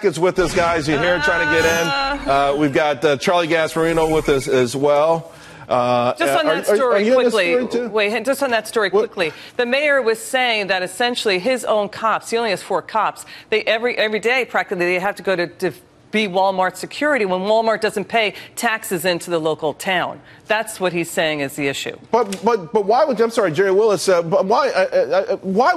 Is with us, guys. You're here trying to get in. We've got Charlie Gasparino with us as well. Just on that story quickly. Wait, just on that story quickly. The mayor was saying that essentially his own cops, he only has 4 cops, they every day practically they have to go to be Walmart security when Walmart doesn't pay taxes into the local town. That's what he's saying is the issue. But why would, I'm sorry, Gerri Willis, but why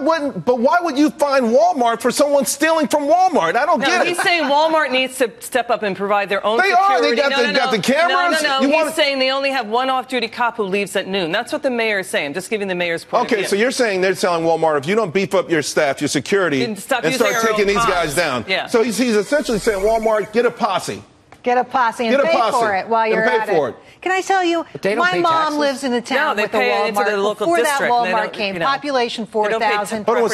would you fine Walmart for someone stealing from Walmart? I don't get it. He's saying Walmart needs to step up and provide their own security. They got the cameras. He's saying they only have one off-duty cop who leaves at noon. That's what the mayor is saying. I'm just giving the mayor's point of view. So you're saying they're telling Walmart, if you don't beef up your staff, your security, and start taking these guys down. Yeah. So he's essentially saying, Walmart, get a posse. Get a posse and pay for it while you're at it. Can I tell you, my mom lives in a town with a Walmart. Before that Walmart came, population 4,000. Hold on one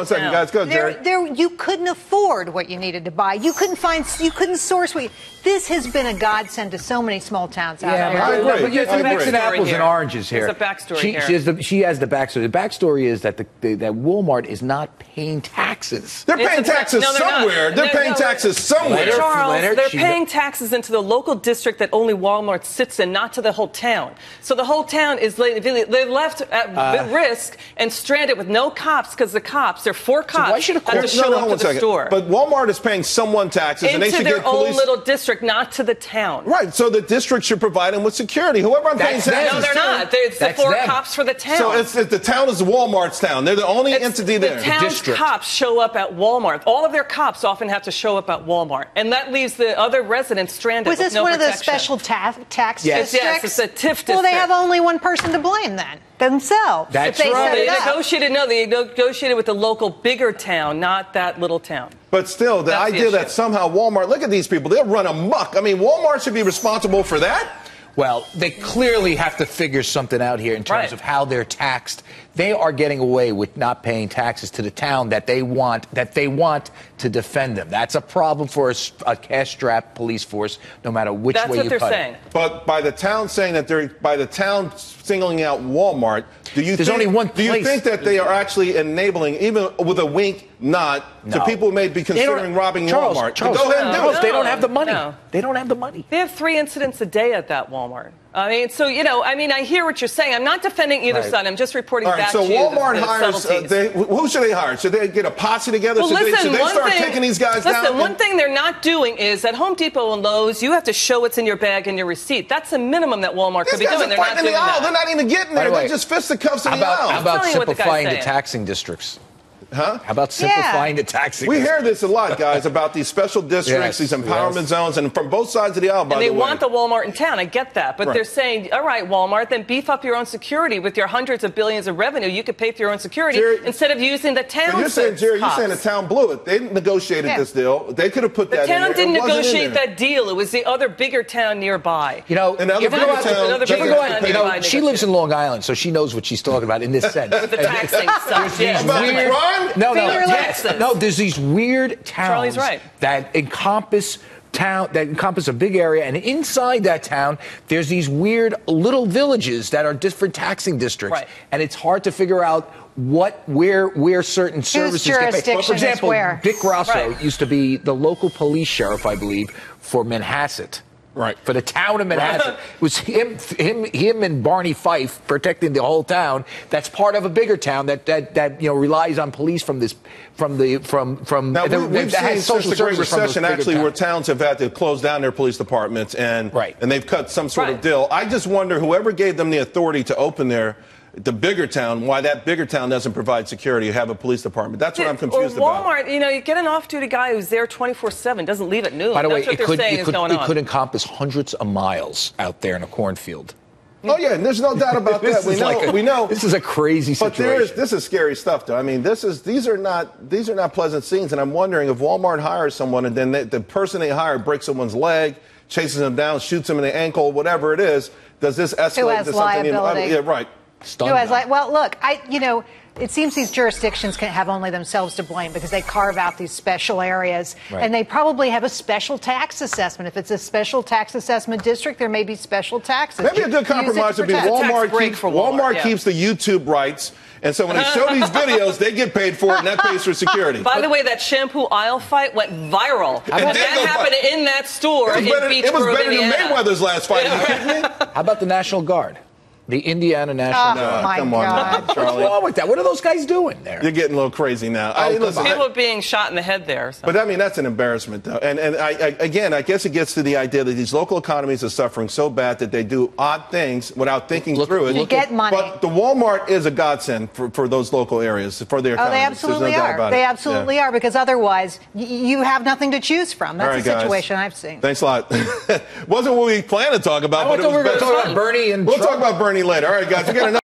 second, guys. Go, Gerri. You couldn't afford what you needed to buy. You couldn't source what this has been a godsend to so many small towns out there. I agree. But you're mixing apples and oranges here. There's a backstory here. She has the backstory. The backstory is that that Walmart is not paying taxes. They're paying taxes somewhere. They're paying taxes somewhere. Charles, they're paying taxes into the local district that only Walmart sits in, not to the whole town. So the whole town is they're left at risk and stranded with no cops because the cops, there are 4 cops so why should that show up to the store. But Walmart is paying someone taxes and they should get police. Into their own little district, not to the town. Right. So the district should provide them with security. Whoever I'm paying taxes. No, they're not. It's the 4 cops for the town. So the town is Walmart's town. They're the only entity there. The town's cops show up at Walmart. All of their cops often have to show up at Walmart, and that leaves the other residents stranded. Was this one of the special tax districts? Yes, it's a TIF district. Well, they have only one person to blame then. Themselves. That's right. They negotiated with the local bigger town, not that little town. But still, the idea that somehow Walmart, look at these people, they'll run amok. I mean, Walmart should be responsible for that. Well, they clearly have to figure something out here in terms of how they're taxed. They are getting away with not paying taxes to the town that they want to defend them. That's a problem for a cash-strapped police force, no matter which way you cut it. That's what they're saying. But by the town saying that by the town singling out Walmart, do you think that they are actually enabling, even with a wink, nod, to people who may be considering robbing Walmart? Charles, go ahead and do it. They don't have the money. No. They don't have the money. They have 3 incidents a day at that Walmart. I mean, so, I hear what you're saying. I'm not defending either side. I'm just reporting back to you. So Walmart hires, who should they hire? Should they get a posse together? Should they start taking these guys down? Listen, one thing they're not doing is at Home Depot and Lowe's, you have to show what's in your bag and your receipt. That's the minimum that Walmart could be doing. They're not doing that. They're not even getting there. They're just fisticuffs in the aisle. How about simplifying the taxing districts? Huh? How about simplifying the taxing? We hear this a lot, guys, about these special districts, these empowerment zones, and from both sides of the aisle, by the way. And they want the Walmart in town. I get that. But they're saying, all right, Walmart, then beef up your own security with your hundreds of billions of revenue. You could pay for your own security instead of using the town's You're saying, Gerri, you're saying the town blew it. They negotiated this deal. They could have put that in there. The town didn't negotiate that deal. It was the other bigger town nearby. She lives in Long Island, so she knows what she's talking about in this sense. With the taxing stuff. About the crime? No, there's these weird towns that encompass a big area, and inside that town, there's these weird little villages that are different taxing districts, and it's hard to figure out where certain services get paid. For example, Dick Rosso used to be the local police sheriff, I believe, for Manhasset. Right. For the town of Manhattan. It was him and Barney Fife protecting the whole town. That's part of a bigger town that relies on police from this Now we've seen since the Great Recession actually where towns have had to close down their police departments and they've cut some sort of deal. I just wonder whoever gave them the authority to open the bigger town, why that bigger town doesn't provide security or have a police department. That's what I'm confused about. Walmart, you get an off-duty guy who's there 24/7, doesn't leave at noon. By the way, it could encompass hundreds of miles out there in a cornfield. Oh, yeah, and there's no doubt about that. We know. This is a crazy situation. But this is scary stuff, though. I mean, these are not pleasant scenes, and I'm wondering if Walmart hires someone and then the person they hire breaks someone's leg, chases them down, shoots him in the ankle, whatever it is, does this escalate to something? Liability. Yeah, right. Well, look, it seems these jurisdictions can have only themselves to blame because they carve out these special areas, and they probably have a special tax assessment. If it's a special tax assessment district, there may be special taxes. Maybe a good compromise would be Walmart keeps the YouTube rights. And so when they show these videos, they get paid for it, and that pays for security. By the way, that shampoo aisle fight went viral. And that happened in that store in Beach Grove, It was better than Mayweather's last fight. Are you kidding me? How about the National Guard? The Indiana National Guard. My come on, God. Charlie. What's wrong with that? What are those guys doing there? You're getting a little crazy now. People being shot in the head there. So. But, I mean, that's an embarrassment, though. And again, I guess it gets to the idea that these local economies are suffering so bad that they do odd things without thinking through it. To get money. But the Walmart is a godsend for those local areas, for their economies. They absolutely are. They absolutely are, because otherwise you have nothing to choose from. That's the situation I've seen. Thanks a lot. Wasn't what we planned to talk about. But we were going to talk about Bernie and We'll talk about Bernie later. All right, guys. We got another